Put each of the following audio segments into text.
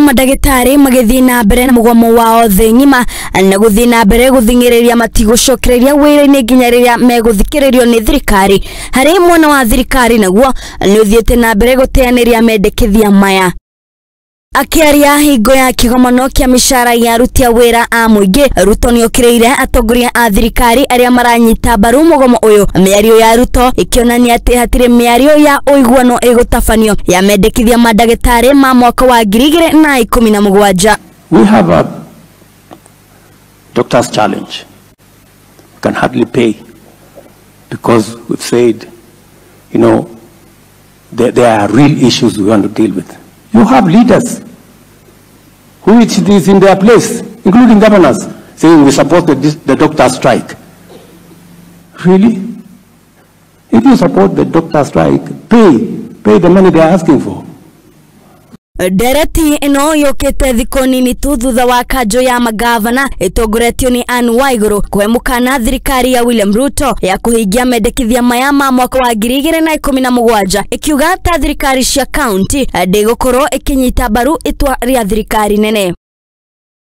madagitari magithina mbere na mugomo wao thĩ ng'ima na guthina mbere guthingireria matigocokereria wĩra-inĩ nginya rĩrĩa megũthikĩrĩrio nĩ thirikari. Harĩ mwena wa thirikari naguo nĩ ũthiĩte na mbere guteanĩria mendekithia maya. Akiaria hingo ya kigomano kia mishara ya aruti a wĩra a mũingĩ, Ruto nĩ okĩrĩire atongoria a thirikari arĩa maranyita mbaru mugomo ũyũ. Mĩario ya Ruto ikionania atĩ hatirĩ mĩario ya ũiguano ĩgũtabanio ya mendekithia madagitari ma mwaka wa 2017. We have a doctor's challenge. We can hardly pay because we've said, you know, there are real issues we want to deal with. You have leaders who it is in their place, including governors, saying we support the doctor's strike. Really? If you support the doctor's strike, pay the money they are asking for. Dereti ino yokete thiko nini tu thutha wa kanjo ya magavana itongoretio ni Anne Waiguru kwe mukana thirikari ya William Ruto ya kuhingia mendekithia maya ma mwaka wa 2017 ikiuga ta thirikari cia county ndigũkorwo ikinyita mbaru itwa ria thirikari nene.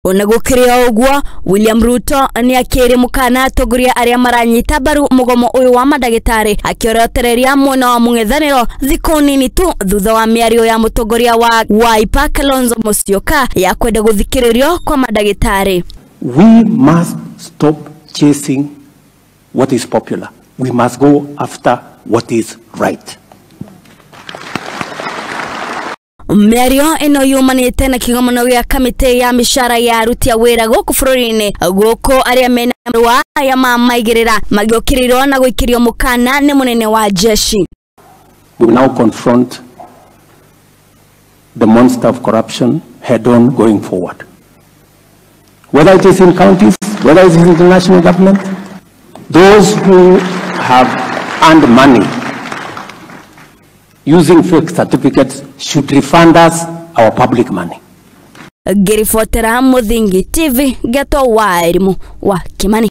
Ona gũkĩrĩ ũguo, William Ruto ni akĩrĩ mukana atongoria arĩa maranyita mbaru mugomo ũyũ wa madagitari akĩorotereria mwena wa mũng'ethanĩro thikũ nini tu thutha wa mĩario ya mũtongoria wa Wiper Kalonzo Musyoka ya kwenda gũthikĩrĩrio kwa madagitari. We must stop chasing what is popular. We must go after what is right. Mĩario ino yumanĩte na kigomano gĩa kamĩtĩ ya mishara ya aruti a wĩra gũkũ bũrũri-inĩ gũkũ arĩa mena wa aya maigĩrĩra magĩũkĩrĩrwo na gũikĩrio mũkana nĩ mũnene wa jeshi. We will now confront the monster of corruption head on going forward. Whether it is in counties, whether it is in the national government, those who have earned money using fake certificates should refund us our public money. Gerifotera Muthingi TV geto wa elimu wa Kimani.